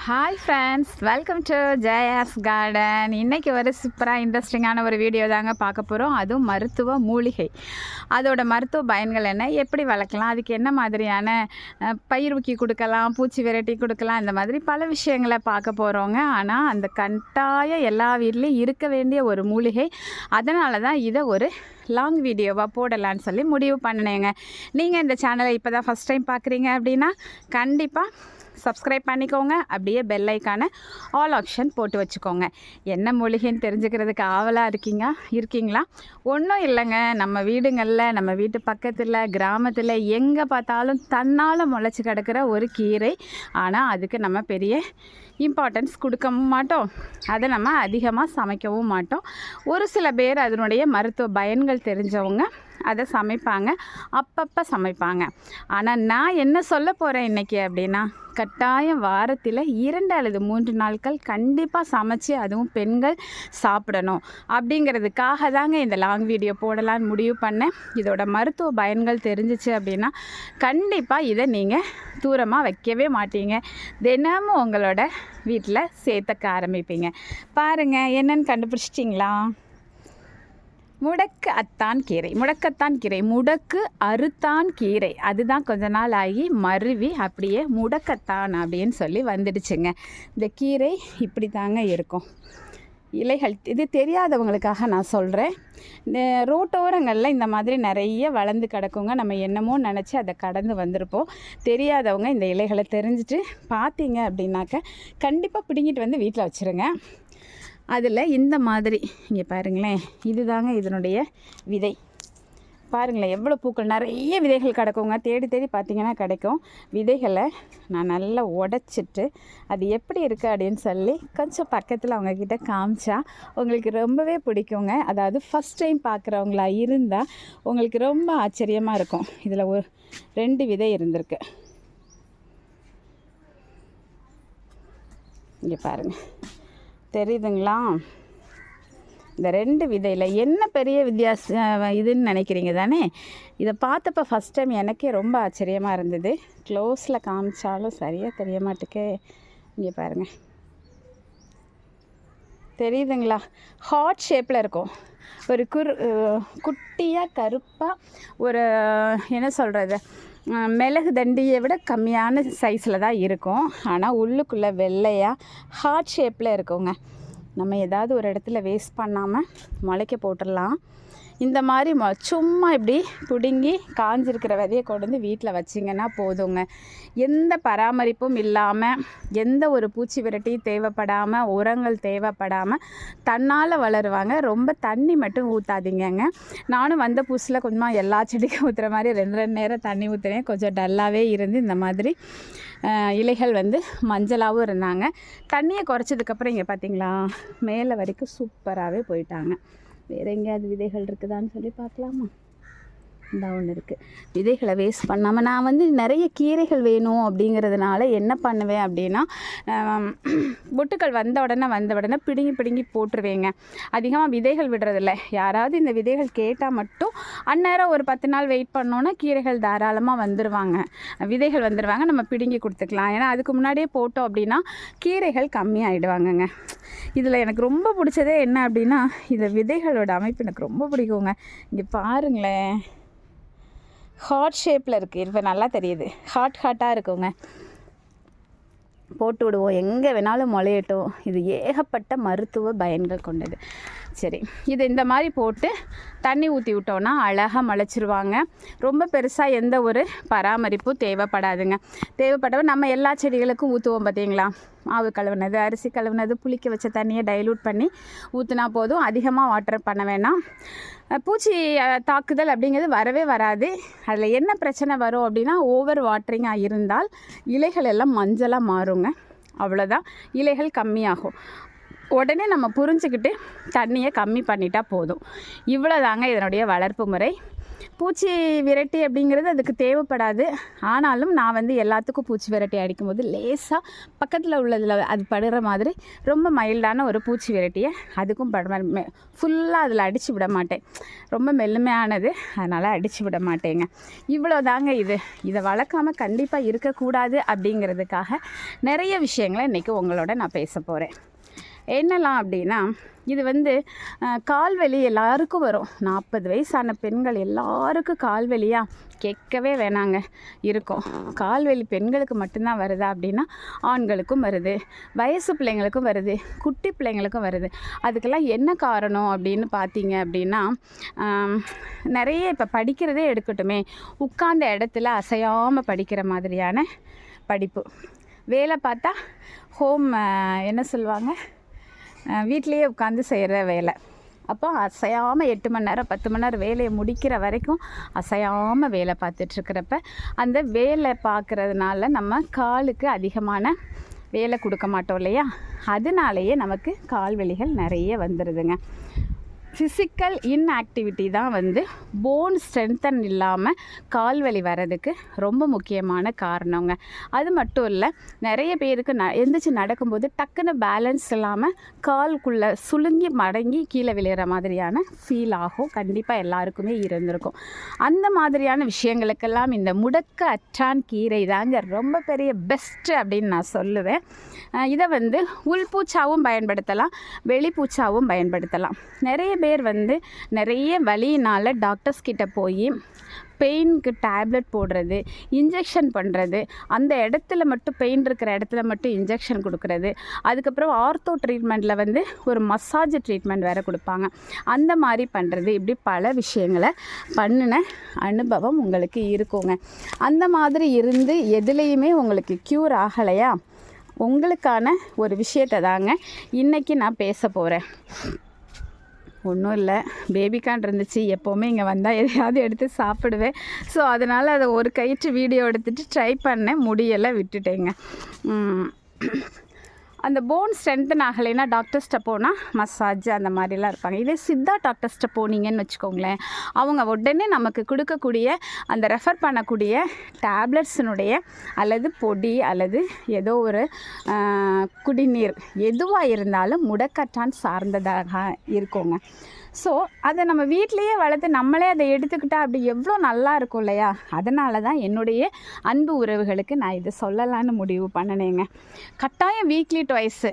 Hi friends, welcome to Jaya's garden. இன்றைக்கி ஒரு சூப்பராக இன்ட்ரெஸ்டிங்கான ஒரு வீடியோ தாங்க பார்க்க போகிறோம். அதுவும் மருத்துவ மூலிகை, அதோட மருத்துவ பயன்கள் என்ன, எப்படி வளர்க்கலாம், அதுக்கு என்ன மாதிரியான பயிர் ஊக்கி கொடுக்கலாம், பூச்சி விரட்டி கொடுக்கலாம், இந்த மாதிரி பல விஷயங்களை பார்க்க போகிறோங்க. ஆனால் அந்த கட்டாயம் எல்லா வீட்லேயும் இருக்க வேண்டிய ஒரு மூலிகை. அதனால தான் இதை ஒரு லாங் வீடியோவாக போடலான்னு சொல்லி முடிவு பண்ணினேங்க. நீங்கள் இந்த சேனலை இப்போ தான் ஃபஸ்ட் டைம் பார்க்குறீங்க அப்படின்னா கண்டிப்பாக சப்ஸ்கிரைப் பண்ணிக்கோங்க. அப்படியே பெல் ஐக்கானை ஆல் ஆப்ஷன் போட்டு வச்சுக்கோங்க. என்ன மூலிகைன்னு தெரிஞ்சுக்கிறதுக்கு ஆவலாக இருக்கீங்களா? ஒன்றும் இல்லைங்க, நம்ம வீடுங்களில், நம்ம வீட்டு பக்கத்தில், கிராமத்தில் எங்கே பார்த்தாலும் தன்னால் முளைச்சி கிடக்கிற ஒரு கீரை. ஆனால் அதுக்கு நம்ம பெரிய இம்பார்ட்டன்ஸ் கொடுக்கவும் மாட்டோம், அதை நம்ம அதிகமாக சமைக்கவும் மாட்டோம். ஒரு சில பேர் அதனுடைய மருத்துவ பயன்கள் தெரிஞ்சவங்க அதை சமைப்பாங்க, அப்பப்போ சமைப்பாங்க. ஆனால் நான் என்ன சொல்ல போகிறேன் இன்றைக்கி அப்படின்னா, கட்டாயம் வாரத்தில் 2 அல்லது 3 நாட்கள் கண்டிப்பாக சமைச்சு அதுவும் பெண்கள் சாப்பிடணும் அப்படிங்கிறதுக்காக தாங்க இந்த லாங் வீடியோ போடலான்னு முடிவு பண்ணேன். இதோட மருத்துவ பயன்கள் தெரிஞ்சிச்சு அப்படின்னா கண்டிப்பாக இதை நீங்கள் தூரமாக வைக்கவே மாட்டீங்க. தினமும் உங்களோட வீட்டில் சேர்த்துக்க ஆரம்பிப்பீங்க. பாருங்கள், என்னென்னு கண்டுபிடிச்சிட்டிங்களா? முடக்கத்தான் கீரை. முடக்கு அறுத்தான் கீரை. அதுதான் கொஞ்ச நாள் ஆகி மருவி அப்படியே முடக்கத்தான் அப்படின்னு சொல்லி வந்துடுச்சுங்க. இந்த கீரை இப்படி தாங்க இருக்கும். இலைகள் இது தெரியாதவங்களுக்காக நான் சொல்கிறேன். இந்த ரோட்டோரங்களில் இந்த மாதிரி நிறைய வளர்ந்து கிடக்குங்க. நம்ம என்னமோ நினச்சி அதை கடந்து வந்திருப்போம். தெரியாதவங்க இந்த இலைகளை தெரிஞ்சுட்டு பார்த்தீங்க அப்படின்னாக்க கண்டிப்பாக பிடுங்கிட்டு வந்து வீட்டில் வச்சுருங்க. அதில் இந்த மாதிரி இங்கே பாருங்களேன், இதுதாங்க இதனுடைய விதை. பாருங்களேன் எவ்வளோ பூக்கள், நிறைய விதைகள் கிடக்குங்க. தேடி தேடி பார்த்திங்கன்னா கிடைக்கும். விதைகளை நான் நல்லா உடச்சிட்டு அது எப்படி இருக்குது அப்படின்னு சொல்லி கொஞ்சம் பக்கத்தில் அவங்கக்கிட்ட காமிச்சா உங்களுக்கு ரொம்பவே பிடிக்குங்க. அதாவது ஃபஸ்ட் டைம் பார்க்குறவங்களா இருந்தால் உங்களுக்கு ரொம்ப ஆச்சரியமாக இருக்கும். இதில் ஒரு 2 விதை இருந்திருக்கு. இங்கே பாருங்கள், தெரியுதுங்களா? இந்த 2 விதையில் என்ன பெரிய வித்தியாசம் இதுன்னு நினைக்கிறீங்க தானே? இதை பார்த்தப்போ ஃபஸ்ட் டைம் எனக்கே ரொம்ப ஆச்சரியமாக இருந்தது. க்ளோஸில் காமிச்சாலும் சரியாக தெரிய மாட்டேக்கே. இங்கே பாருங்கள், தெரியுதுங்களா? ஹார்ட் ஷேப்பில் இருக்கும். ஒரு குட்டியாக கருப்பாக ஒரு என்ன சொல்கிறது, மிளகு தண்டியை விட கம்மியான சைஸில் தான் இருக்கும். ஆனால் உள்ளுக்குள்ளே வெள்ளையாக ஹார்ட் ஷேப்பில் இருக்குங்க. நம்ம ஏதாவது ஒரு இடத்துல வேஸ்ட் பண்ணாமல் முளைக்க போட்டுடலாம். இந்த மாதிரி சும்மா இப்படி பிடுங்கி காஞ்சிருக்கிற விதையை கொண்டு வந்து வீட்டில் வச்சிங்கன்னா போதுங்க. எந்த பராமரிப்பும் இல்லாமல், எந்த ஒரு பூச்சி விரட்டியும் தேவைப்படாமல், உரங்கள் தேவைப்படாமல் தன்னால் வளருவாங்க. ரொம்ப தண்ணி மட்டும் ஊற்றாதீங்கங்க. நானும் வந்த புதுசில் கொஞ்சமாக எல்லா செடிக்கும் ஊற்றுற மாதிரி 2 நேரம் தண்ணி ஊற்றுனேன். கொஞ்சம் டல்லாகவே இருந்து இந்த மாதிரி இலைகள் வந்து மஞ்சளாகவும் இருந்தாங்க. தண்ணியை குறைச்சதுக்கப்புறம் இங்கே பார்த்திங்களா, மேலே வரைக்கும் சூப்பராகவே போயிட்டாங்க. வேறு எங்கேயாவது விதைகள் இருக்குதான்னு சொல்லி பார்க்கலாமா? இந்த ஒன்று இருக்குது. விதைகளை வேஸ்ட் பண்ணாமல் நான் வந்து நிறைய கீரைகள் வேணும் அப்படிங்கிறதுனால என்ன பண்ணுவேன் அப்படின்னா, பொட்டுக்கள் வந்த உடனே பிடுங்கி போட்டுருவேங்க. அதிகமாக விதைகள் விடுறதில்ல. யாராவது இந்த விதைகள் கேட்டால் மட்டும் அந்நேரம் ஒரு 10 நாள் வெயிட் பண்ணோன்னா கீரைகள் தாராளமாக விதைகள் வந்துடுவாங்க. நம்ம பிடுங்கி கொடுத்துக்கலாம். ஏன்னா அதுக்கு முன்னாடியே போட்டோம் அப்படின்னா கீரைகள் கம்மியாகிடுவாங்கங்க. இதில் எனக்கு ரொம்ப பிடிச்சதே என்ன அப்படின்னா, இந்த விதைகளோட அமைப்பு எனக்கு ரொம்ப பிடிக்குங்க. இங்கே பாருங்களேன், ஹார்ட் ஷேப்பில் இருக்குது. இப்போ நல்லா தெரியுது, ஹார்ட்டாக இருக்குங்க. போட்டு விடுவோம், எங்கே வேணாலும் முளையட்டும். இது ஏகப்பட்ட மருத்துவ பயன்கள் கொண்டது. சரி, இது இந்த மாதிரி போட்டு தண்ணி ஊற்றி விட்டோன்னா அழகாக முளைச்சிருவாங்க. ரொம்ப பெருசாக எந்த ஒரு பராமரிப்பும் தேவைப்படாதுங்க. தேவைப்படவும் நம்ம எல்லா செடிகளுக்கும் ஊற்றுவோம் பார்த்தீங்களா, மாவு கழுவுனது, அரிசி கழுவுனது, புளிக்க வச்ச தண்ணியை டைலூட் பண்ணி ஊற்றினா போதும். அதிகமாக வாட்டர் பண்ண வேணாம். பூச்சி தாக்குதல் அப்படிங்கிறது வரவே வராது. அதில் என்ன பிரச்சனை வரும் அப்படின்னா, ஓவர் வாட்டரிங்காக இருந்தால் இலைகள் எல்லாம் மஞ்சளாக மாறுங்க. அவ்வளோதான், இலைகள் கம்மியாகும். உடனே நம்ம புரிஞ்சுக்கிட்டு தண்ணியை கம்மி பண்ணிட்டா போதும். இவ்வளோ தாங்க இதனுடைய வளர்ப்பு முறை. பூச்சி விரட்டி அப்படிங்கிறது அதுக்கு தேவைப்படாது. ஆனாலும் நான் வந்து எல்லாத்துக்கும் பூச்சி விரட்டி அடிக்கும்போது லேசாக பக்கத்தில் உள்ளதில் அது படுற மாதிரி ரொம்ப மைல்டான ஒரு பூச்சி விரட்டியை அதுக்கும் ஃபுல்லாக அதில் அடித்து விட மாட்டேன். ரொம்ப மெல்லுமையானது, அதனால் அடித்து விட மாட்டேங்க. இவ்வளோ தாங்க. இதை வளர்க்காமல் கண்டிப்பாக இருக்கக்கூடாது அப்படிங்கிறதுக்காக நிறைய விஷயங்களை இன்றைக்கி உங்களோட நான் பேச போகிறேன். என்னெல்லாம் அப்படின்னா, இது வந்து கால்வலி எல்லாருக்கும் வரும். 40 வயசான பெண்கள் எல்லாருக்கும் கால்வலியாக கேட்கவே வேணாங்க இருக்கும். கால்வலி பெண்களுக்கு மட்டும்தான் வருதா அப்படின்னா ஆண்களுக்கும் வருது, வயசு பிள்ளைங்களுக்கும் வருது, குட்டி பிள்ளைங்களுக்கும் வருது. அதுக்கெல்லாம் என்ன காரணம் அப்படின்னு பார்த்தீங்க அப்படின்னா, நிறைய இப்போ படிக்கிறதே எடுக்கட்டுமே, உட்கார்ந்த இடத்துல அசையாமல் படிக்கிற மாதிரியான படிப்பு, வேலை பார்த்தா ஹோம் என்ன சொல்லுவாங்க, வீட்லேயே உட்காந்து செய்கிற வேலை. அப்போ அசையாமல் 8 மணி நேரம் 10 மணி நேரம் வேலையை முடிக்கிற வரைக்கும் அசையாமல் வேலை பார்த்துட்ருக்கிறப்ப அந்த வேலை பார்க்குறதுனால நம்ம காலுக்கு அதிகமான வேலை கொடுக்க மாட்டோம் இல்லையா? அதனாலேயே நமக்கு கால்வலிகள் நிறைய வந்துடுதுங்க. ஃபிசிக்கல் இன்ஆக்டிவிட்டி தான் வந்து போன் ஸ்ட்ரென்தன் இல்லாமல் கால்வலி வர்றதுக்கு ரொம்ப முக்கியமான காரணங்க. அது மட்டும் இல்லை, நிறைய பேருக்கு எந்திரிச்சு நடக்கும்போது டக்குன்னு பேலன்ஸ் இல்லாமல் கால்குள்ளே சுளுங்கி மடங்கி கீழே விழுகிற மாதிரியான ஃபீல் ஆகும். கண்டிப்பாக எல்லாருக்குமே இருந்திருக்கும். அந்த மாதிரியான விஷயங்களுக்கெல்லாம் இந்த முடக்க அற்றான் கீரை தாங்க ரொம்ப பெரிய பெஸ்ட்டு அப்படின்னு நான் சொல்லுவேன். இதை வந்து உள்பூச்சாவும் பயன்படுத்தலாம், வெளிப்பூச்சாவும் பயன்படுத்தலாம். நிறைய பேர் வந்து நிறைய வலியினால் டாக்டர்ஸ் கிட்ட போய் பெயினுக்கு டேப்லெட் போடுறது, இன்ஜெக்ஷன் பண்ணுறது, அந்த இடத்துல மட்டும் பெயின் இருக்கிற இடத்துல மட்டும் இன்ஜெக்ஷன் கொடுக்குறது, அதுக்கப்புறம் ஆர்த்தோ ட்ரீட்மெண்ட்டில் வந்து ஒரு மசாஜ் ட்ரீட்மெண்ட் வேறு கொடுப்பாங்க, அந்த மாதிரி பண்ணுறது, இப்படி பல விஷயங்களை பண்ணின அனுபவம் உங்களுக்கு இருக்குங்க. அந்த மாதிரி இருந்து எதுலேயுமே உங்களுக்கு க்யூர் ஆகலையா, உங்களுக்கான ஒரு விஷயத்தை தாங்க இன்றைக்கி நான் பேச போகிறேன். ஒன்றும் இல்லை, பேபிகார்ன் இருந்துச்சு. எப்போவுமே இங்கே வந்தால் எதையாவது எடுத்து சாப்பிடுவேன். ஸோ அதனால் அதை ஒரு கயிற்று வீடியோ எடுத்துகிட்டு ட்ரை பண்ணேன், முடியலை, விட்டுட்டேங்க. அந்த போன் ஸ்ட்ரென்த்தன் ஆகலைன்னா டாக்டர்ஸ்கிட்ட போனால் மசாஜ் அந்த மாதிரிலாம் இருப்பாங்க. இதே சித்தா டாக்டர்ஸ்கிட்ட போனீங்கன்னு வச்சுக்கோங்களேன், அவங்க உடனே நமக்கு கொடுக்கக்கூடிய அந்த ரெஃபர் பண்ணக்கூடிய டேப்லெட்ஸினுடைய அல்லது பொடி அல்லது ஏதோ ஒரு குடிநீர் எதுவாக இருந்தாலும் முடக்கற்றான் சார்ந்ததாக இருக்குங்க. ஸோ அதை நம்ம வீட்டிலையே வளர்த்து நம்மளே அதை எடுத்துக்கிட்டால் அப்படி எவ்வளோ நல்லா இருக்கும் இல்லையா? அதனால தான் என்னுடைய அன்பு உறவுகளுக்கு நான் இதை சொல்லலான்னு முடிவு பண்ணினேங்க. கட்டாயம் வீக்லி ட்வைஸு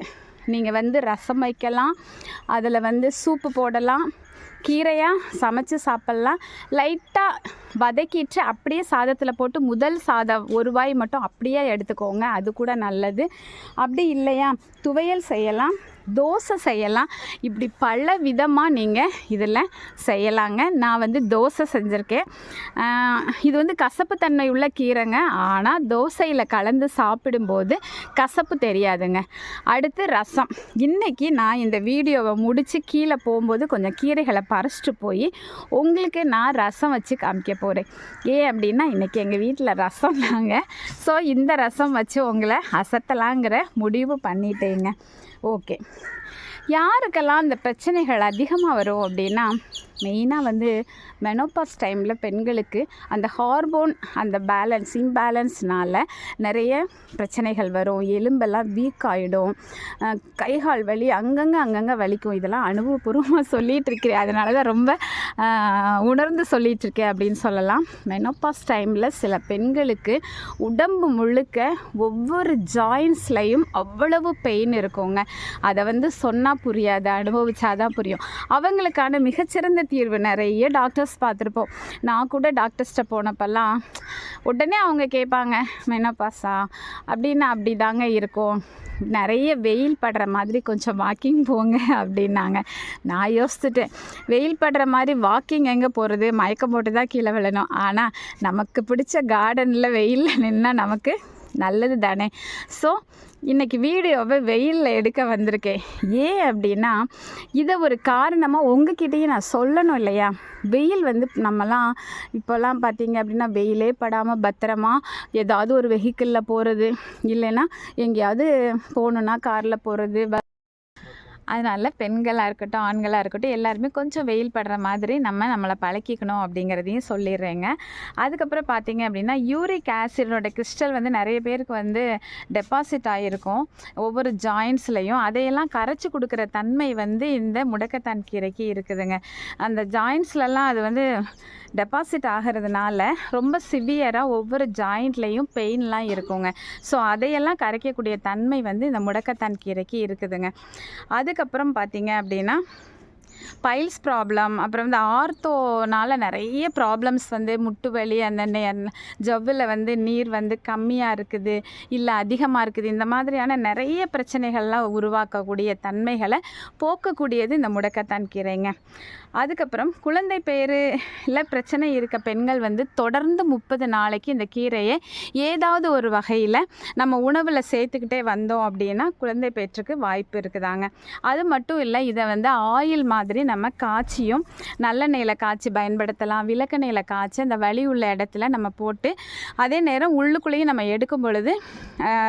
நீங்கள் வந்து ரசம் வைக்கலாம், அதில் வந்து சூப்பு போடலாம், கீரையாக சமைச்சு சாப்பிட்லாம், லைட்டாக வதக்கிட்டு அப்படியே சாதத்தில் போட்டு முதல் சாதம் ஒரு வாய் மட்டும் அப்படியே எடுத்துக்கோங்க, அது கூட நல்லது. அப்படி இல்லையா, துவையல் செய்யலாம், தோசை செய்யலாம், இப்படி பல விதமாக நீங்கள் இதில் செய்யலாங்க. நான் வந்து தோசை செஞ்சுருக்கேன். இது வந்து கசப்பு தன்மை உள்ள கீரைங்க, ஆனால் தோசையில் கலந்து சாப்பிடும்போது கசப்பு தெரியாதுங்க. அடுத்து ரசம். இன்றைக்கி நான் இந்த வீடியோவை முடித்து கீழே போகும்போது கொஞ்சம் கீரைகளை பறிச்சிட்டு போய் உங்களுக்கு நான் ரசம் வச்சு காமிக்க போகிறேன். ஏன் அப்படின்னா இன்றைக்கி எங்கள் வீட்டில் ரசம் தாங்க. ஸோ இந்த ரசம் வச்சு உங்களை அசத்தலாங்கிற முடிவு பண்ணிட்டேங்க. ஓகே, யாருக்கெல்லாம் இந்த பிரச்சனைகள் அதிகமாக வரும் அப்படின்னா, மெயினாக வந்து மெனோபாஸ் டைமில் பெண்களுக்கு அந்த ஹார்மோன் அந்த இம்பேலன்ஸ்னால் நிறைய பிரச்சனைகள் வரும். எலும்பெல்லாம் வீக் ஆகிடும், கைகால் வலி அங்கங்கே வலிக்கும். இதெல்லாம் அனுபவபூர்வமாக சொல்லிகிட்ருக்கிறேன், அதனால தான் ரொம்ப உணர்ந்து சொல்லிகிட்ருக்கேன் அப்படின்னு சொல்லலாம். மெனோபாஸ் டைமில் சில பெண்களுக்கு உடம்பு முழுக்க ஒவ்வொரு ஜாயின்ஸ்லையும் அவ்வளவு பெயின் இருக்குங்க. அதை வந்து சொன்னால் புரியாது, அனுபவிச்சாதான் புரியும். அவங்களுக்கான மிகச்சிறந்த தீர்வு நிறைய டாக்டர்ஸ் பார்த்துருப்போம். நான் கூட டாக்டர்ஸ்கிட்ட போனப்பெல்லாம் உடனே அவங்க கேட்பாங்க, மெனோபாஸா அப்படின்னா அப்படி தாங்க இருக்கும், நிறைய வெயில் படுற மாதிரி கொஞ்சம் வாக்கிங் போங்க அப்படின்னாங்க. நான் யோசிச்சுட்டேன், வெயில் படுற மாதிரி வாக்கிங் எங்கே போகிறது, மயக்கம் போட்டு தான் கீழே விழணும். ஆனால் நமக்கு பிடிச்ச கார்டனில் வெயிலில் நின்னால் நமக்கு நல்லது தானே. ஸோ இன்றைக்கி வீடியோவை வெயிலில் எடுக்க வந்திருக்கேன். ஏன் அப்படின்னா இதை ஒரு காரணமாக உங்ககிட்டயே நான் சொல்லணும் இல்லையா? வெயில் வந்து நம்மலாம் இப்போல்லாம் பார்த்திங்க அப்படின்னா வெயிலே படாமல் பத்திரமா ஏதாவது ஒரு வெஹிக்கிளில் போகிறது, இல்லைன்னா எங்கேயாவது போகணுன்னா காரில் போகிறது, அதனால் பெண்களாக இருக்கட்டும் ஆண்களாக இருக்கட்டும் எல்லாருமே கொஞ்சம் வெயில் படுற மாதிரி நம்மளை பழக்கிக்கணும் அப்படிங்கிறதையும் சொல்லிடுறேங்க. அதுக்கப்புறம் பார்த்திங்க அப்படின்னா யூரிக் ஆசிடோட கிறிஸ்டல் வந்து நிறைய பேருக்கு வந்து டெபாசிட் ஆகிருக்கும் ஒவ்வொரு ஜாயின்ஸ்லையும். அதையெல்லாம் கரைச்சி கொடுக்குற தன்மை வந்து இந்த முடக்கத்தான் கீரைக்கு இருக்குதுங்க. அந்த ஜாயின்ஸ்லலாம் அது வந்து டெபாசிட் ஆகிறதுனால ரொம்ப சிவியராக ஒவ்வொரு ஜாயிண்ட்லேயும் பெயின்லாம் இருக்குங்க. ஸோ அதையெல்லாம் கரைக்கக்கூடிய தன்மை வந்து இந்த முடக்கத்தான் கீரைக்கு இருக்குதுங்க. அதுக்கப்புறம் பார்த்திங்க அப்படின்னா பைல்ஸ் ப்ராப்ளம், அப்புறம் வந்து ஆர்த்தோனால் நிறைய ப்ராப்ளம்ஸ் வந்து முட்டு வலி, அந்த ஜவ்வில் வந்து நீர் வந்து கம்மியாக இருக்குது இல்லை அதிகமாக இருக்குது, இந்த மாதிரியான நிறைய பிரச்சனைகள்லாம் உருவாக்கக்கூடிய தன்மைகளை போக்கக்கூடியது இந்த முடக்கத்தான் கீரைங்க. அதுக்கப்புறம் குழந்தை பேரில் பிரச்சனை இருக்க பெண்கள் வந்து தொடர்ந்து 30 நாளைக்கு இந்த கீரையை ஏதாவது ஒரு வகையில் நம்ம உணவில் சேர்த்துக்கிட்டே வந்தோம் அப்படின்னா குழந்தை பேற்றுக்கு வாய்ப்பு இருக்குதாங்க. அது மட்டும் இல்லை, இதை வந்து ஆயில் மாதிரி நம்ம காய்ச்சியும் நல்லெண்ணெயில் காய்ச்சி பயன்படுத்தலாம். விளக்கெண்ணெயில் காய்ச்சி அந்த வலி உள்ள இடத்துல நம்ம போட்டு அதே நேரம் உள்ளுக்குள்ளேயும் நம்ம எடுக்கும் பொழுது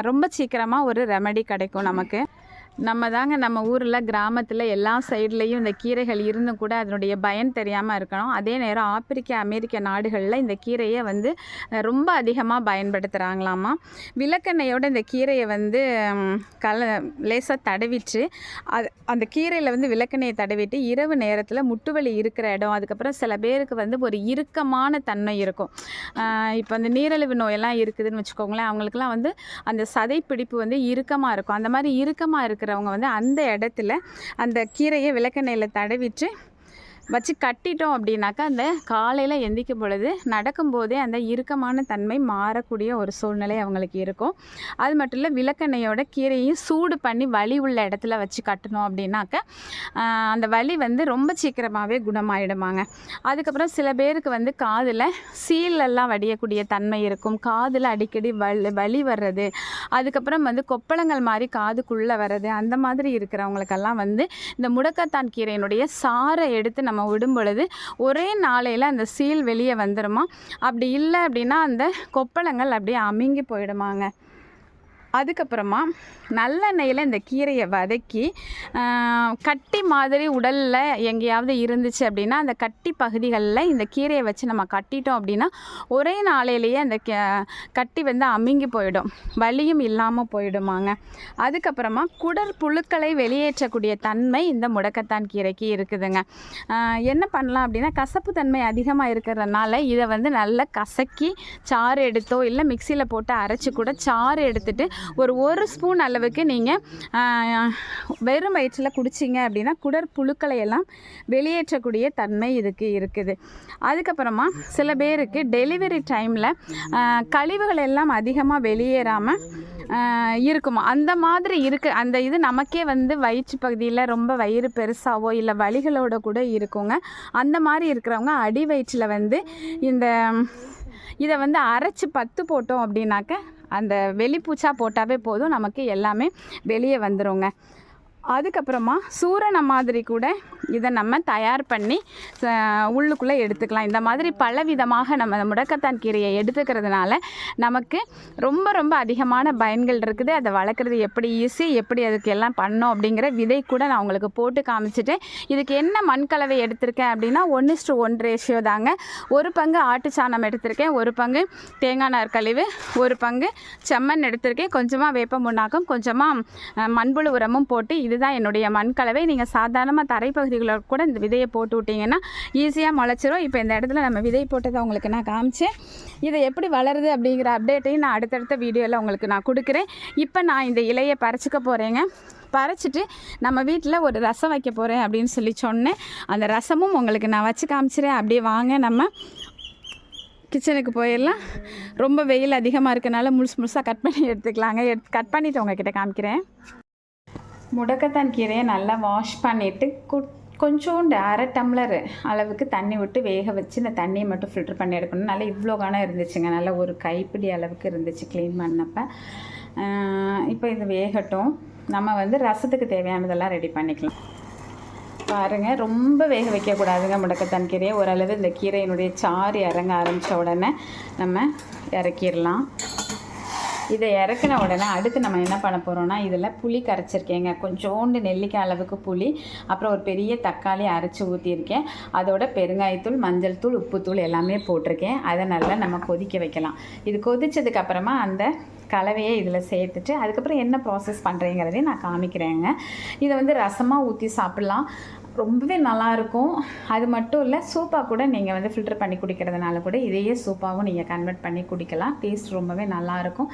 ரொம்ப சீக்கிரமாக ஒரு ரெமெடி கிடைக்கும் நமக்கு. நம்ம ஊரில் கிராமத்தில் எல்லா சைட்லேயும் இந்த கீரைகள் இருந்தும் கூட அதனுடைய பயன் தெரியாமல் இருக்கணும். அதே நேரம் ஆப்பிரிக்க அமெரிக்க நாடுகளில் இந்த கீரையை வந்து ரொம்ப அதிகமாக பயன்படுத்துகிறாங்களாமா. விளக்கெண்ணெயோட இந்த கீரையை வந்து லேசாக தடவிட்டு அந்த கீரையில் வந்து விளக்கெண்ணெயை தடவிட்டு இரவு நேரத்தில் முட்டுவலி இருக்கிற இடம், அதுக்கப்புறம் சில பேருக்கு வந்து ஒரு இறுக்கமான தன்மை இருக்கும். இப்போ அந்த நீரிழிவு நோயெல்லாம் இருக்குதுன்னு வச்சுக்கோங்களேன், அவங்களுக்குலாம் வந்து அந்த சதை பிடிப்பு வந்து இறுக்கமாக இருக்கும். அந்த மாதிரி இறுக்கமாக இருக்கிறவங்க வந்து அந்த இடத்துல அந்த கீரையை விளக்கெண்ணெயில் தடவிட்டு வச்சு கட்டிட்டோம் அப்படின்னாக்கா அந்த காலையில் எந்திக்கும் பொழுது நடக்கும்போதே அந்த இறுக்கமான தன்மை மாறக்கூடிய ஒரு சூழ்நிலை அவங்களுக்கு இருக்கும். அது மட்டும் இல்லை, விளக்கெண்ணெயோட கீரையும் சூடு பண்ணி வலி உள்ள இடத்துல வச்சு கட்டணும் அப்படின்னாக்க அந்த வலி வந்து ரொம்ப சீக்கிரமாகவே குணமாயிடுமாங்க. அதுக்கப்புறம் சில பேருக்கு வந்து காதில் சீலெல்லாம் வடியக்கூடிய தன்மை இருக்கும், காதில் அடிக்கடி வலி வர்றது, அதுக்கப்புறம் வந்து கொப்பளங்கள் மாதிரி காதுக்குள்ளே வர்றது, அந்த மாதிரி இருக்கிறவங்களுக்கெல்லாம் வந்து இந்த முடக்கத்தான் கீரையினுடைய சாறை எடுத்து நம்ம விடும் பொழுது ஒரே நாளையில் அந்த சீல் வெளியே வந்துடுமா. அப்படி இல்லை அப்படின்னா அந்த கொப்பளங்கள் அப்படியே அமுங்கி போயிடுமாங்க. அதுக்கப்புறமா நல்லெண்ணெயில் இந்த கீரையை வதக்கி கட்டி மாதிரி உடலில் எங்கேயாவது இருந்துச்சு அப்படின்னா அந்த கட்டி பகுதிகளில் இந்த கீரையை வச்சு நம்ம கட்டிட்டோம் அப்படின்னா ஒரே நாளையிலேயே அந்த கட்டி வந்து அமுங்கி போயிடும், வலியும் இல்லாமல் போயிடுமாங்க. அதுக்கப்புறமா குடற்புழுக்களை வெளியேற்றக்கூடிய தன்மை இந்த முடக்கத்தான் கீரைக்கு இருக்குதுங்க. என்ன பண்ணலாம் அப்படின்னா கசப்பு தன்மை அதிகமாக இருக்கிறதுனால இதை வந்து நல்லா கசக்கி சாறு எடுத்தோ இல்லை மிக்சியில் போட்டு அரைச்சி கூட சாறு எடுத்துட்டு ஒரு ஸ்பூன் அளவுக்கு நீங்கள் வெறும் வயிற்றில் குடிச்சிங்க அப்படின்னா குடற்புழுக்களை எல்லாம் வெளியேற்றக்கூடிய தன்மை இதுக்கு இருக்குது. அதுக்கப்புறமா சில பேருக்கு டெலிவரி டைமில் கழிவுகள் எல்லாம் அதிகமாக வெளியேறாமல் இருக்குமா, அந்த மாதிரி இருக்குது. அந்த இது நமக்கே வந்து வயிற்று பகுதியில் ரொம்ப வயிறு பெருசாவோ இல்லை வலிகளோட கூட இருக்குங்க. அந்த மாதிரி இருக்கிறவங்க அடி வயிற்றில் வந்து இதை வந்து அரைச்சி பத்து போட்டோம் அப்படின்னாக்க அந்த வெளிப்பூச்சா போட்டாவே போதும், நமக்கு எல்லாமே வெளியே வந்துடுங்க. அதுக்கப்புறமா சூரணம் மாதிரி கூட இதை நம்ம தயார் பண்ணி உள்ளுக்குள்ளே எடுத்துக்கலாம். இந்த மாதிரி பலவிதமாக நம்ம முடக்கத்தான் கீரையை எடுத்துக்கிறதுனால நமக்கு ரொம்ப ரொம்ப அதிகமான பயன்கள் இருக்குது. அதை வளர்க்குறது எப்படி ஈஸி, எப்படி அதுக்கு எல்லாம் பண்ணோம் அப்படிங்கிற விதை கூட நான் உங்களுக்கு போட்டு காமிச்சிட்டேன். இதுக்கு என்ன மண்கலவை எடுத்திருக்கேன் அப்படின்னா 1:1 ரேஷியோ தாங்க. 1 பங்கு ஆட்டுச்சாணம் எடுத்திருக்கேன், 1 பங்கு தேங்காய் நார் கழிவு, 1 பங்கு செம்மண் எடுத்திருக்கேன், கொஞ்சமாக வேப்ப முன்னாக்கம், கொஞ்சமாக மண்புழு உரமும் போட்டு இதுதான் என்னுடைய மண்கலவை. நீங்கள் சாதாரணமாக தரைப்பகுதிகளோட கூட இந்த விதையை போட்டு விட்டிங்கன்னா ஈஸியாக முளைச்சிரும். இப்போ இந்த இடத்துல நம்ம விதை போட்டதை உங்களுக்கு நான் காமிச்சேன். இதை எப்படி வளருது அப்படிங்கிற அப்டேட்டையும் நான் அடுத்தடுத்த வீடியோவில் உங்களுக்கு நான் கொடுக்குறேன். இப்போ நான் இந்த இலையை பறிச்சுக்க போகிறேங்க. பறிச்சிட்டு நம்ம வீட்டில் ஒரு ரசம் வைக்க போகிறேன் அப்படின்னு சொல்லி சொன்னேன். அந்த ரசமும் உங்களுக்கு நான் வச்சு காமிச்சிடுறேன். அப்படியே வாங்க நம்ம கிச்சனுக்கு போயிடலாம். ரொம்ப வெயில் அதிகமாக இருக்கனால முழுசாக கட் பண்ணி எடுத்துக்கலாங்க. கட் பண்ணிவிட்டு உங்ககிட்ட காமிக்கிறேன். முடக்கத்தான் கீரையை நல்லா வாஷ் பண்ணிவிட்டு கொஞ்சோண்டு 1/2 டம்ளர் அளவுக்கு தண்ணி விட்டு வேக வச்சு இந்த தண்ணியை மட்டும் ஃபில்ட்ரு பண்ணி எடுக்கணும். நல்லா இவ்வளோ காணம் இருந்துச்சுங்க, நல்லா ஒரு கைப்பிடி அளவுக்கு இருந்துச்சு க்ளீன் பண்ணப்போ. இப்போ இது வேகட்டும். நம்ம வந்து ரசத்துக்கு தேவையானதெல்லாம் ரெடி பண்ணிக்கலாம். பாருங்கள், ரொம்ப வேக வைக்கக்கூடாதுங்க முடக்கத்தான் கீரையை. ஓரளவு இந்த கீரையினுடைய சாறு இறங்க ஆரம்பித்த உடனே நம்ம இறக்கிடலாம். இதை இறக்குன உடனே அடுத்து நம்ம என்ன பண்ண போகிறோம்னா, இதில் புளி கரைச்சிருக்கேங்க, கொஞ்சோண்டு நெல்லிக்காய் அளவுக்கு புளி, அப்புறம் ஒரு பெரிய தக்காளி அரைச்சி ஊற்றிருக்கேன். அதோட பெருங்காயத்தூள், மஞ்சள் தூள், உப்புத்தூள் எல்லாமே போட்டிருக்கேன். அதை நல்லா நம்ம கொதிக்க வைக்கலாம். இது கொதித்ததுக்கப்புறமா அந்த கலவையை இதில் சேர்த்துட்டு அதுக்கப்புறம் என்ன ப்ராசஸ் பண்ணுறேங்கிறதையும் நான் காமிக்கிறேங்க. இதை வந்து ரசமாக ஊற்றி சாப்பிட்லாம், ரொம்பவே நல்லாயிருக்கும். அது மட்டும் இல்லை, சூப்பாக கூட நீங்கள் வந்து ஃபில்டர் பண்ணி குடிக்கிறதுனால கூட இதையே சூப்பாகவும் நீங்கள் கன்வெர்ட் பண்ணி குடிக்கலாம். டேஸ்ட் ரொம்பவே நல்லாயிருக்கும்.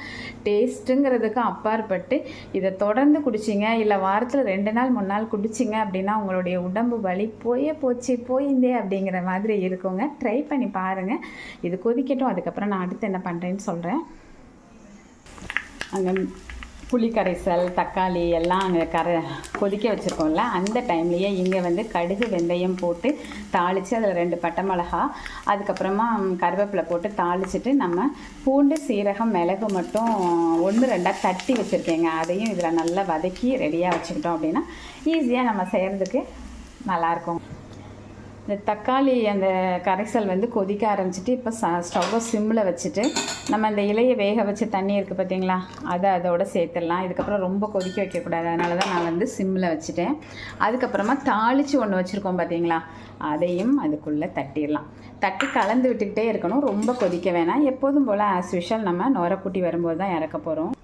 டேஸ்ட்டுங்கிறதுக்கு அப்பாற்பட்டு இதை தொடர்ந்து குடிச்சிங்க, இல்லை வாரத்தில் 2 நாள் 3 நாள் குடிச்சிங்க அப்படின்னா உங்களுடைய உடம்பு வலி போயிருந்தே அப்படிங்கிற மாதிரி இருக்குங்க. ட்ரை பண்ணி பாருங்கள். இது கொதிக்கட்டும், அதுக்கப்புறம் நான் அடுத்து என்ன பண்ணுறேன்னு சொல்கிறேன். அங்கே புளி கரைசல், தக்காளி எல்லாம் அங்கே கொதிக்க வச்சுருக்கோம்ல, அந்த டைம்லேயே இங்கே வந்து கடுகு வெந்தயம் போட்டு தாளித்து அதில் 2 பட்டை மிளகா, அதுக்கப்புறமா கருவேப்பிலை போட்டு தாளிச்சிட்டு நம்ம பூண்டு, சீரகம், மிளகு மட்டும் 1 2 தட்டி வச்சுருக்கேங்க. அதையும் இதில் நல்லா வதக்கி ரெடியாக வச்சுக்கிட்டோம் அப்படின்னா ஈஸியாக நம்ம செய்கிறதுக்கு நல்லாயிருக்கும். இந்த தக்காளி அந்த கரைசல் வந்து கொதிக்க ஆரம்பிச்சிட்டு இப்போ ஸ்டவ்வை சிம்மில் வச்சுட்டு நம்ம அந்த இலையை வேக வச்ச தண்ணி இருக்குது பார்த்தீங்களா, அதை அதோட சேர்த்துடலாம். இதுக்கப்புறம் ரொம்ப கொதிக்க வைக்கக்கூடாது, அதனால தான் நான் வந்து சிம்மில் வச்சுட்டேன். அதுக்கப்புறமா தாளித்து ஒன்று வச்சுருக்கோம் பார்த்தீங்களா, அதையும் அதுக்குள்ளே தட்டிடலாம். தட்டி கலந்து விட்டுக்கிட்டே இருக்கணும், ரொம்ப கொதிக்க வேணாம். எப்போதும் போல் ஆஸ் யூஷுவல் நம்ம நுரக்குட்டி வரும்போது தான் இறக்க போகிறோம்.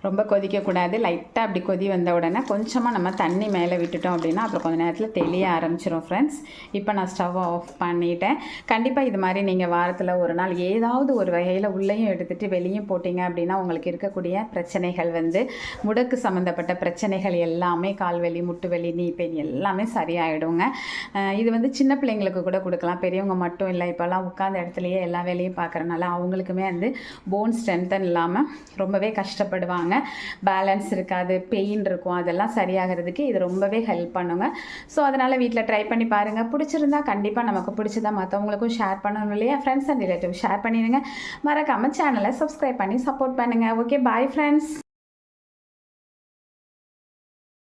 ரொம்ப கொதிக்கக்கூடாது. லைட்டாக அப்படி கொதி வந்த உடனே கொஞ்சமாக நம்ம தண்ணி மேலே விட்டுட்டோம் அப்படின்னா அப்புறம் கொஞ்சம் நேரத்தில் தெளிய ஆரம்பிச்சிடும் ஃப்ரெண்ட்ஸ். இப்போ நான் ஸ்டவ் ஆஃப் பண்ணிட்டேன். கண்டிப்பாக இது மாதிரி நீங்கள் வாரத்தில் ஒரு நாள் ஏதாவது ஒரு வகையில் உள்ளேயும் எடுத்துகிட்டு வெளியும் போட்டிங்க அப்படின்னா உங்களுக்கு இருக்கக்கூடிய பிரச்சனைகள் வந்து முடக்கு சம்மந்தப்பட்ட பிரச்சனைகள் எல்லாமே, கால்வலி, முட்டு வலி, நீ பெயின் எல்லாமே சரியாயிடுங்க. இது வந்து சின்ன பிள்ளைங்களுக்கு கூட கொடுக்கலாம், பெரியவங்க மட்டும் இல்லை. இப்போல்லாம் உட்கார்ந்த இடத்துலையே எல்லா வேலையும் பார்க்குறனால அவங்களுக்குமே வந்து போன் ஸ்ட்ரென்த்தன் இல்லாமல் ரொம்பவே கஷ்டப்படுவாங்க. பேலன்ஸ் இருக்காது, பெயின் இருக்கும், அதெல்லாம் சரியாகிறதுக்கு இது ரொம்பவே ஹெல்ப் பண்ணுங்க. ஸோ அதனால் வீட்டில் ட்ரை பண்ணி பாருங்கள். பிடிச்சிருந்தா கண்டிப்பாக நமக்கு பிடிச்சதா மற்றவங்களுக்கும் ஷேர் பண்ணணும் இல்லையா, ஃப்ரெண்ட்ஸ் அண்ட் ரிலேட்டிவ் ஷேர் பண்ணிடுங்க. மறக்காமல் சேனலை சப்ஸ்கிரைப் பண்ணி சப்போர்ட் பண்ணுங்கள். Okay, bye friends.